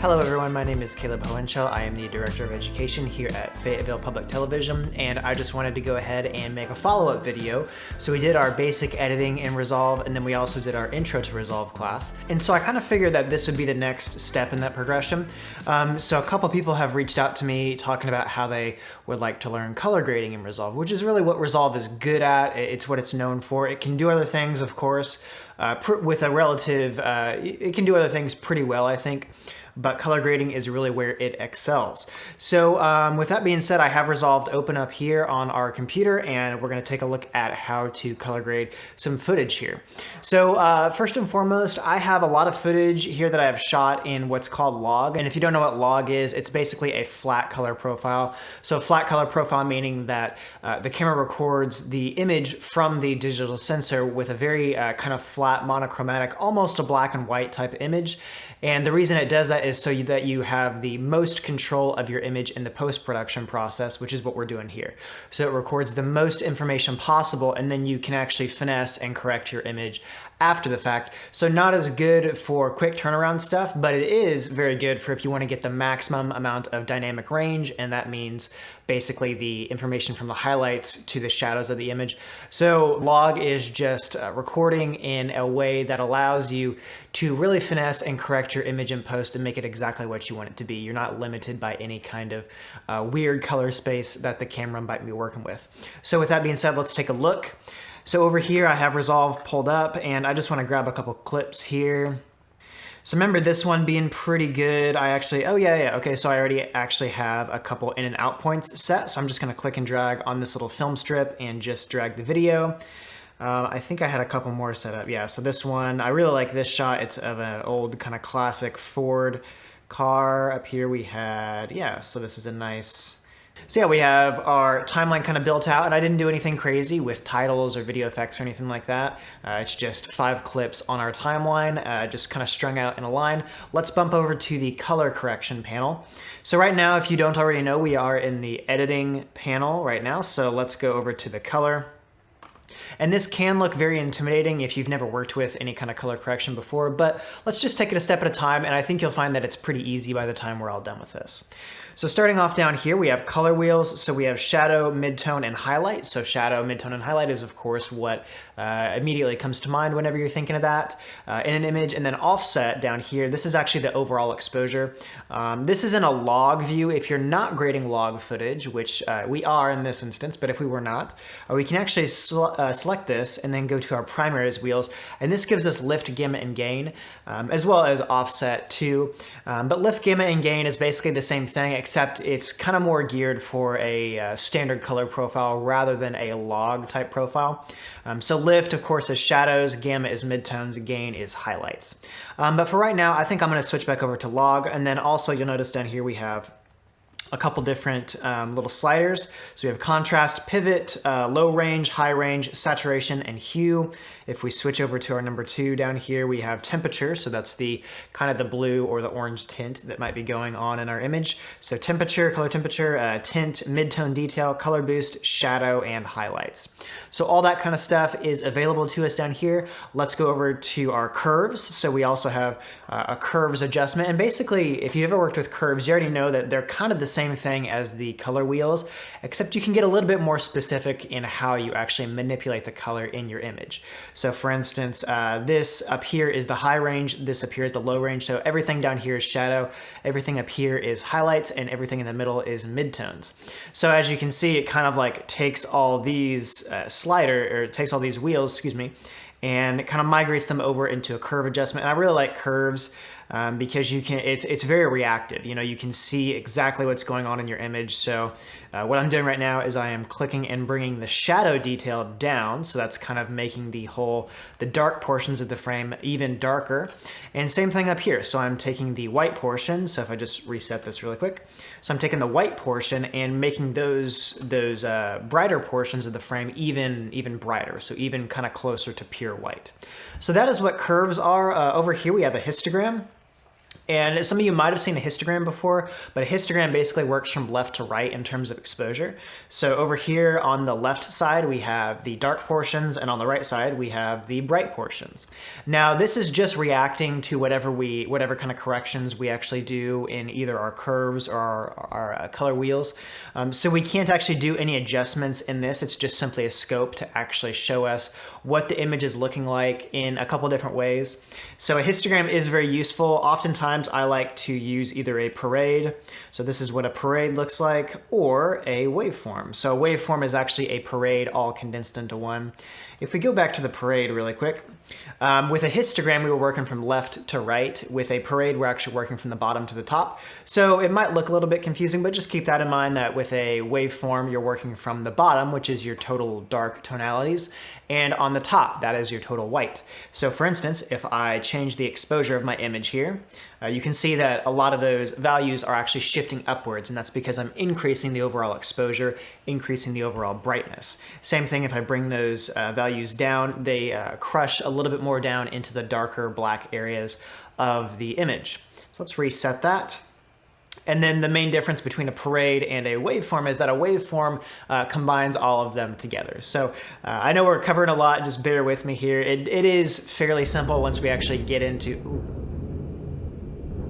Hello everyone, my name is Caleb Hohenschel. I am the Director of Education here at Fayetteville Public Television, and I just wanted to go ahead and make a follow-up video. So we did our basic editing in Resolve, and then we also did our Intro to Resolve class. And so I kind of figured that this would be the next step in that progression. So a couple people have reached out to me talking about how they would like to learn color grading in Resolve, which is really what Resolve is good at. It's what it's known for. It can do other things, of course, with a relative, it can do other things pretty well, I think. But color grading is really where it excels. So with that being said, I have Resolve open up here on our computer, and we're gonna take a look at how to color grade some footage here. So first and foremost, I have a lot of footage here that I have shot in what's called log. And if you don't know what log is, it's basically a flat color profile. So flat color profile meaning that the camera records the image from the digital sensor with a very kind of flat monochromatic, almost a black and white type image. And the reason it does that is so that you have the most control of your image in the post-production process, which is what we're doing here. So it records the most information possible, and then you can actually finesse and correct your image after the fact. So not as good for quick turnaround stuff, but it is very good for if you want to get the maximum amount of dynamic range, and that means basically the information from the highlights to the shadows of the image. So log is just recording in a way that allows you to really finesse and correct your image in post and make it exactly what you want it to be. You're not limited by any kind of weird color space that the camera might be working with. So with that being said, let's take a look. So over here I have Resolve pulled up, and I just want to grab a couple clips here. So remember this one being pretty good. I actually, okay, so I already actually have a couple in and out points set. So I'm just gonna click and drag on this little film strip and just drag the video. I think I had a couple more set up. Yeah, so this one, I really like this shot. It's of an old kind of classic Ford car. Up here we had, yeah, so this is a nice, so yeah, we have our timeline kind of built out, and I didn't do anything crazy with titles or video effects or anything like that. It's just 5 clips on our timeline, just kind of strung out in a line. Let's bump over to the color correction panel. So right now, if you don't already know, we are in the editing panel right now. So let's go over to the color. And this can look very intimidating if you've never worked with any kind of color correction before, but let's just take it a step at a time, and I think you'll find that it's pretty easy by the time we're all done with this. So starting off down here, we have color wheels. So we have shadow, midtone, and highlight. So shadow, midtone, and highlight is of course what immediately comes to mind whenever you're thinking of that in an image. And then offset down here, this is actually the overall exposure. This is in a log view. If you're not grading log footage, which we are in this instance, but if we were not, we can actually select this and then go to our primaries wheels. And this gives us lift, gamma, and gain, as well as offset too. But lift, gamma, and gain is basically the same thing, except it's kind of more geared for a standard color profile rather than a log type profile. So lift, of course, is shadows, gamma is midtones, gain is highlights. But for right now, I think I'm going to switch back over to log, and then also you'll notice down here we have a couple different little sliders. So we have contrast, pivot, low range, high range, saturation, and hue. If we switch over to our number 2 down here, we have temperature. So that's the kind of the blue or the orange tint that might be going on in our image. So temperature, color temperature, tint, midtone detail, color boost, shadow, and highlights. So all that kind of stuff is available to us down here. Let's go over to our curves. So we also have a curves adjustment. And basically, if you ever worked with curves, you already know that they're kind of the same thing as the color wheels, except you can get a little bit more specific in how you actually manipulate the color in your image. So for instance, this up here is the high range, this up here is the low range. So everything down here is shadow, everything up here is highlights, and everything in the middle is midtones. So as you can see, it kind of like takes all these takes all these wheels, excuse me, and it kind of migrates them over into a curve adjustment. And I really like curves because you can, it's very reactive. You know, you can see exactly what's going on in your image. So what I'm doing right now is I am clicking and bringing the shadow detail down. So that's kind of making the dark portions of the frame even darker. And same thing up here. So I'm taking the white portion. So if I just reset this really quick. So I'm taking the white portion and making those brighter portions of the frame even brighter. So even kind of closer to pure white. So that is what curves are. Over here we have a histogram. And some of you might have seen a histogram before, but a histogram basically works from left to right in terms of exposure. So over here on the left side, we have the dark portions, and on the right side, we have the bright portions. Now, this is just reacting to whatever kind of corrections we actually do in either our curves or our color wheels. So we can't actually do any adjustments in this. It's just simply a scope to actually show us what the image is looking like in a couple different ways. So a histogram is very useful. Oftentimes I like to use either a parade, so this is what a parade looks like, or a waveform. So a waveform is actually a parade all condensed into one. If we go back to the parade really quick, with a histogram we were working from left to right. With a parade we're actually working from the bottom to the top. So it might look a little bit confusing, but just keep that in mind that with a waveform you're working from the bottom, which is your total dark tonalities, and on the top, that is your total white. So for instance, if I change the exposure of my image here, you can see that a lot of those values are actually shifting upwards, and that's because I'm increasing the overall exposure, increasing the overall brightness. Same thing if I bring those values down, they crush a little bit more down into the darker black areas of the image. So let's reset that. And then the main difference between a parade and a waveform is that a waveform combines all of them together. So I know we're covering a lot, just bear with me here. It is fairly simple once we actually get into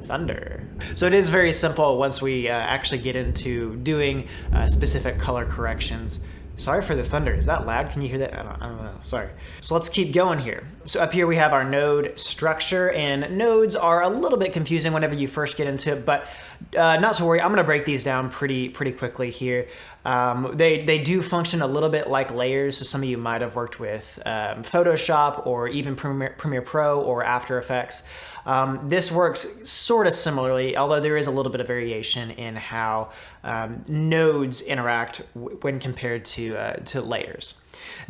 thunder. So it is very simple once we actually get into doing specific color corrections. Sorry for the thunder. Is that loud? Can you hear that? I don't know. Sorry. So let's keep going here. So up here we have our node structure, and nodes are a little bit confusing whenever you first get into it, but not to worry. I'm going to break these down pretty quickly here. They do function a little bit like layers. So some of you might have worked with Photoshop or even Premiere Pro or After Effects. This works sort of similarly, although there is a little bit of variation in how nodes interact when compared to layers.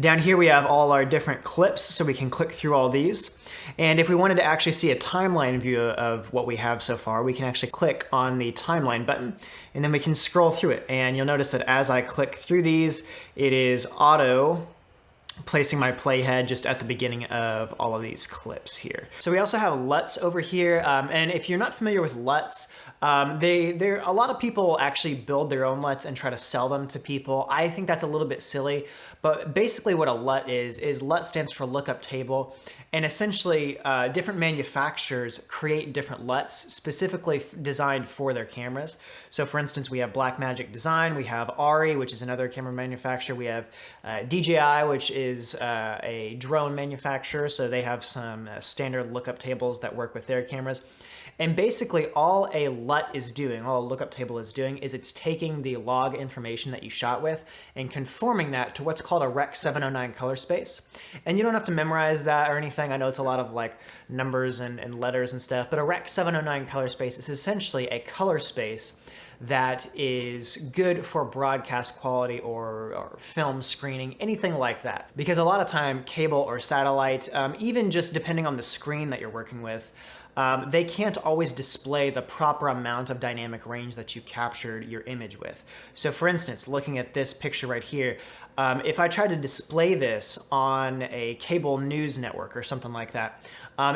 Down here we have all our different clips, so we can click through all these. And if we wanted to actually see a timeline view of what we have so far, we can actually click on the timeline button, and then we can scroll through it. And you'll notice that as I click through these, it is auto placing my playhead just at the beginning of all of these clips here. So we also have LUTs over here, and if you're not familiar with LUTs, a lot of people actually build their own LUTs and try to sell them to people. I think that's a little bit silly, but basically what a LUT is LUT stands for lookup table, and essentially different manufacturers create different LUTs specifically designed for their cameras. So for instance, we have Blackmagic Design, we have Ari, which is another camera manufacturer, we have DJI, which is a drone manufacturer, so they have some standard lookup tables that work with their cameras. And basically all a LUT is doing, all a lookup table is doing, is it's taking the log information that you shot with and conforming that to what's called a Rec 709 color space. And you don't have to memorize that or anything. I know it's a lot of like numbers and letters and stuff, but a Rec 709 color space is essentially a color space that is good for broadcast quality or film screening, anything like that. Because a lot of time, cable or satellite, even just depending on the screen that you're working with, they can't always display the proper amount of dynamic range that you captured your image with. So for instance, looking at this picture right here, if I try to display this on a cable news network or something like that,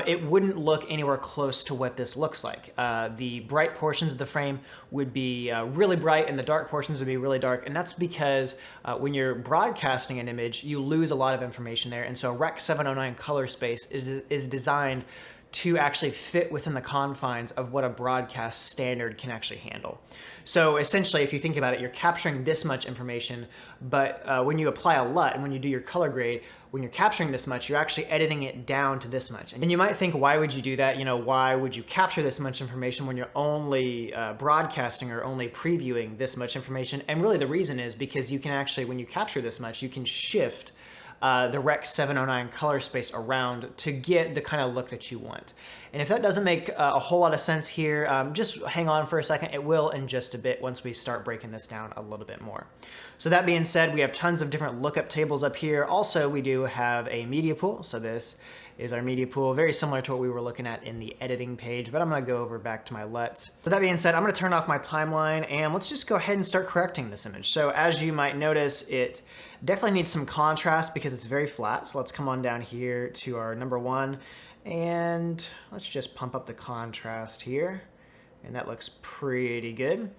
it wouldn't look anywhere close to what this looks like. The bright portions of the frame would be really bright and the dark portions would be really dark, and that's because when you're broadcasting an image, you lose a lot of information there, and so a Rec 709 color space is designed to actually fit within the confines of what a broadcast standard can actually handle. So essentially, if you think about it, you're capturing this much information, but when you apply a LUT and when you do your color grade, when you're capturing this much, you're actually editing it down to this much. And you might think, why would you do that? You know, why would you capture this much information when you're only broadcasting or only previewing this much information? And really the reason is because you can actually, when you capture this much, you can shift the Rec 709 color space around to get the kind of look that you want. And if that doesn't make a whole lot of sense here, just hang on for a second. It will in just a bit once we start breaking this down a little bit more. So that being said, we have tons of different lookup tables up here. Also, we do have a media pool. So this is our media pool, very similar to what we were looking at in the editing page, but I'm gonna go over back to my LUTs. So that being said, I'm gonna turn off my timeline and let's just go ahead and start correcting this image. So as you might notice, it definitely needs some contrast because it's very flat. So let's come on down here to our number one And let's just pump up the contrast here. And that looks pretty good.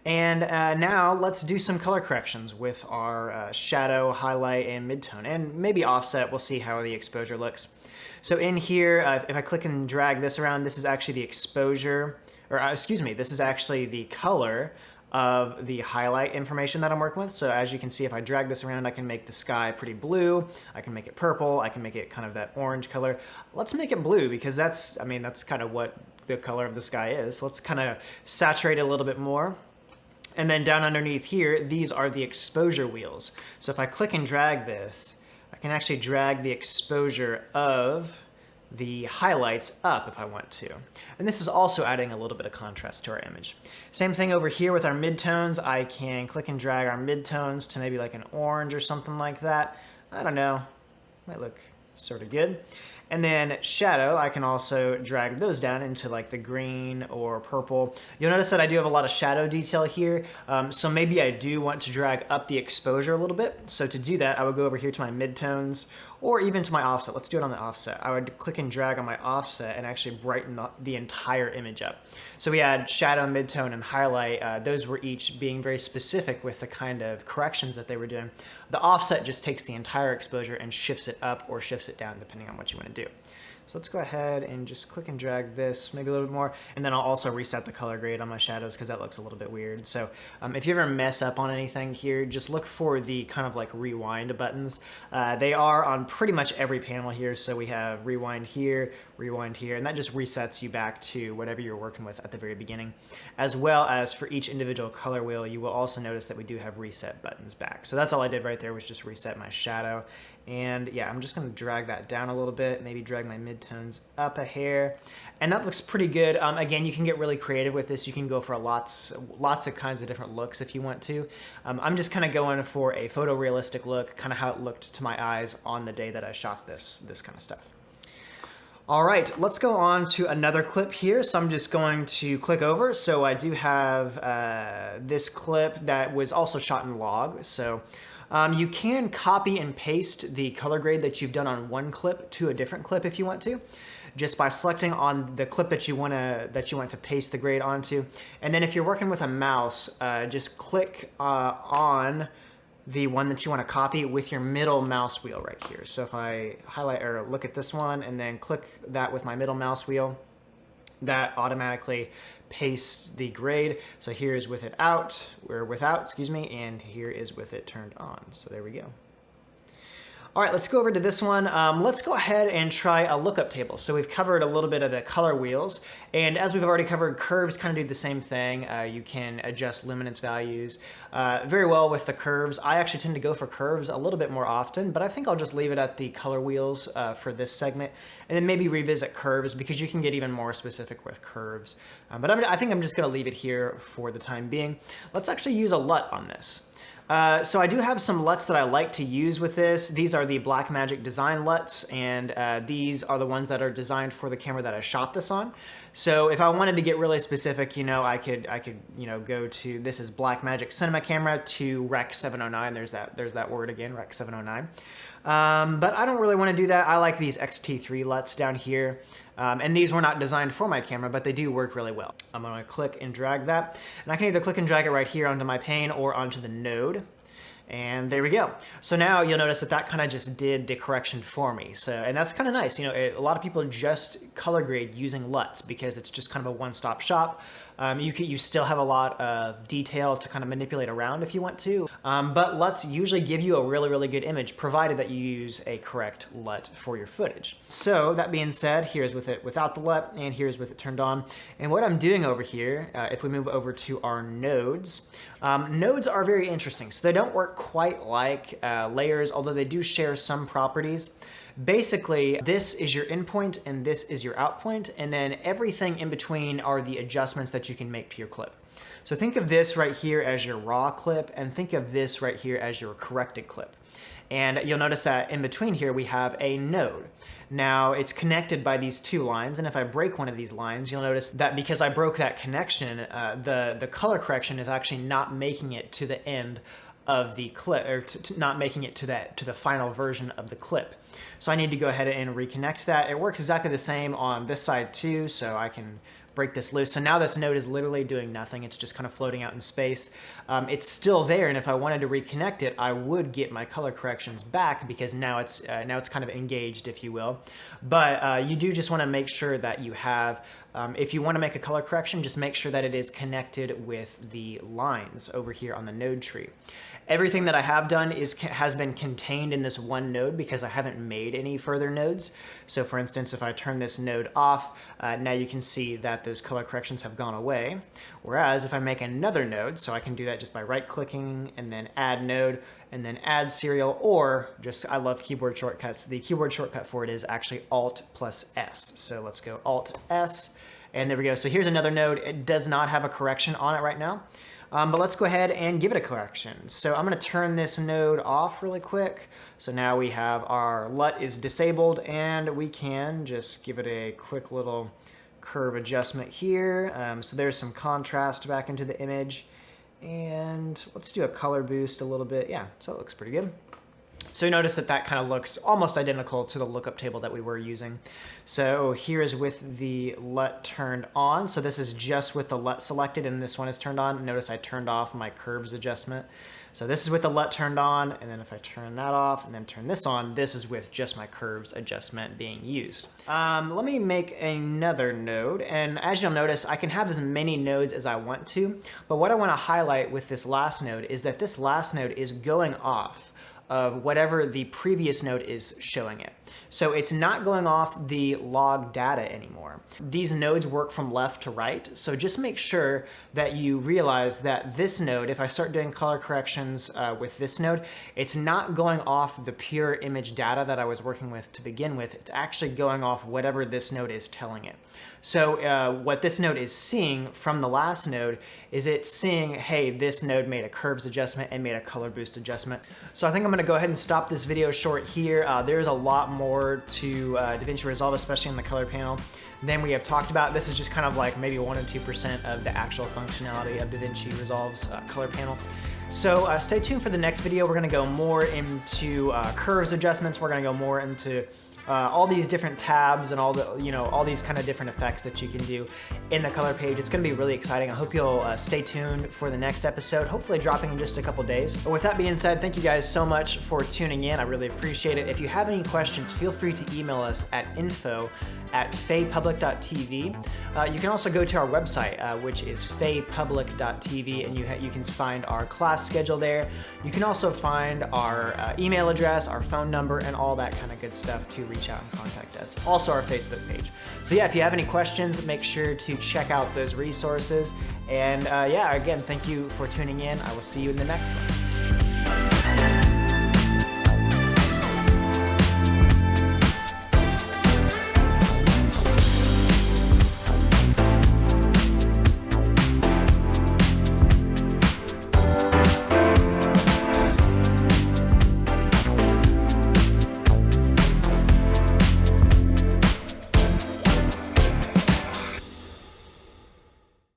And now let's do some color corrections with our shadow, highlight, and midtone, and maybe offset. We'll see how the exposure looks. So in here, if I click and drag this around, this is actually the exposure, or excuse me, this is actually the color of the highlight information that I'm working with. So as you can see, if I drag this around, I can make the sky pretty blue. I can make it purple. I can make it kind of that orange color. Let's make it blue because that's kind of what the color of the sky is. Let's kind of saturate it a little bit more. And then down underneath here, these are the exposure wheels. So if I click and drag this, I can actually drag the exposure of the highlights up if I want to. And this is also adding a little bit of contrast to our image. Same thing over here with our midtones. I can click and drag our midtones to maybe like an orange or something like that. I don't know, might look sort of good. And then shadow, I can also drag those down into like the green or purple. You'll notice that I do have a lot of shadow detail here. So maybe I do want to drag up the exposure a little bit. So to do that, I would go over here to my midtones or even to my offset. Let's do it on the offset. I would click and drag on my offset and actually brighten the entire image up. So we had shadow, midtone, and highlight. Those were each being very specific with the kind of corrections that they were doing. The offset just takes the entire exposure and shifts it up or shifts it down depending on what you want to do. So let's go ahead and just click and drag this maybe a little bit more, and then I'll also reset the color grade on my shadows because that looks a little bit weird. So if you ever mess up on anything here, just look for the kind of like rewind buttons. They are on pretty much every panel here. So we have rewind here, and that just resets you back to whatever you're working with at the very beginning. As well as for each individual color wheel, you will also notice that we do have reset buttons back. So that's all I did right there was just reset my shadow. And yeah, I'm just gonna drag that down a little bit, maybe drag my midtones up a hair. And that looks pretty good. Again, you can get really creative with this. You can go for lots of kinds of different looks if you want to. I'm just kind of going for a photorealistic look, kind of how it looked to my eyes on the day that I shot this kind of stuff. All right, let's go on to another clip here. So I'm just going to click over. So I do have this clip that was also shot in log. So you can copy and paste the color grade that you've done on one clip to a different clip if you want to, just by selecting on the clip that you want to paste the grade onto. And then if you're working with a mouse, just click on the one that you want to copy with your middle mouse wheel right here. So if I highlight or look at this one and then click that with my middle mouse wheel, that automatically pastes the grade. So here is with it out, or without, excuse me, and here is with it turned on. So there we go. All right, let's go over to this one. Let's go ahead and try a lookup table. So we've covered a little bit of the color wheels, and as we've already covered, curves kind of do the same thing. You can adjust luminance values very well with the curves. I actually tend to go for curves a little bit more often, but I think I'll just leave it at the color wheels for this segment, and then maybe revisit curves because you can get even more specific with curves. But I think I'm just gonna leave it here for the time being. Let's actually use a LUT on this. So I do have some LUTs that I like to use with this. These are the Blackmagic design LUTs, and these are the ones that are designed for the camera that I shot this on. So if I wanted to get really specific, you know, I could go to, this is Blackmagic Cinema Camera to Rec 709. There's that word again, Rec 709. But I don't really want to do that. I like these XT3 LUTs down here. And these were not designed for my camera, but they do work really well. I'm going to click and drag that. And I can either click and drag it right here onto my pane or onto the node. And there we go. So now you'll notice that that kind of just did the correction for me. So, and that's kind of nice. You know, a lot of people just color grade using LUTs because it's just kind of a one-stop shop. You still have a lot of detail to kind of manipulate around if you want to, but LUTs usually give you a really, really good image provided that you use a correct LUT for your footage. So that being said, here's with it without the LUT and here's with it turned on. And what I'm doing over here, if we move over to our nodes, nodes are very interesting. So they don't work quite like layers, although they do share some properties. Basically, this is your in point and this is your out point, and then everything in between are the adjustments that you can make to your clip. So think of this right here as your raw clip, and think of this right here as your corrected clip. And you'll notice that in between here we have a node. Now it's connected by these two lines, and if I break one of these lines, you'll notice that because I broke that connection, the color correction is actually not making it to the end of the clip, or not making it to the final version of the clip. So I need to go ahead and reconnect that. It works exactly the same on this side too, so I can break this loose. So now this node is literally doing nothing. It's just kind of floating out in space. It's still there, and if I wanted to reconnect it, I would get my color corrections back, because now it's kind of engaged, if you will. But you do just want to make sure that you have, if you want to make a color correction, just make sure that it is connected with the lines over here on the node tree. Everything that I have done has been contained in this one node, because I haven't made any further nodes. So for instance, if I turn this node off, now you can see that those color corrections have gone away. Whereas if I make another node, so I can do that just by right-clicking and then add node and then add serial, or just, I love keyboard shortcuts. The keyboard shortcut for it is actually Alt plus S. So let's go Alt S, and there we go. So here's another node. It does not have a correction on it right now. But let's go ahead and give it a correction. So I'm going to turn this node off really quick. So now we have our LUT is disabled, and we can just give it a quick little curve adjustment here. So there's some contrast back into the image. And let's do a color boost a little bit. Yeah, so it looks pretty good. So you notice that that kind of looks almost identical to the lookup table that we were using. So here is with the LUT turned on. So this is just with the LUT selected, and this one is turned on. Notice I turned off my curves adjustment. So this is with the LUT turned on, and then if I turn that off and then turn this on, this is with just my curves adjustment being used. Let me make another node, and as you'll notice, I can have as many nodes as I want to, but what I want to highlight with this last node is that this last node is going off of whatever the previous node is showing it. So it's not going off the log data anymore. These nodes work from left to right, so just make sure that you realize that this node, if I start doing color corrections with this node, it's not going off the pure image data that I was working with to begin with. It's actually going off whatever this node is telling it. So what this node is seeing from the last node is it's seeing, hey, this node made a curves adjustment and made a color boost adjustment. So I think I'm gonna go ahead and stop this video short here. There's a lot more to DaVinci Resolve, especially in the color panel, than we have talked about. This is just kind of like maybe 1 or 2% of the actual functionality of DaVinci Resolve's color panel. So stay tuned for the next video. We're gonna go more into curves adjustments. We're gonna go more into all these different tabs and all the, all these kind of different effects that you can do in the color page. It's going to be really exciting. I hope you'll stay tuned for the next episode, hopefully dropping in just a couple days. But with that being said, thank you guys so much for tuning in. I really appreciate it. If you have any questions, feel free to email us at info@faypublic.tv. You can also go to our website, which is faypublic.tv, and you can find our class schedule there. You can also find our email address, our phone number, and all that kind of good stuff to reach out and contact us. Also our Facebook page. So yeah, if you have any questions, make sure to check out those resources. And yeah, again, thank you for tuning in. I will see you in the next one.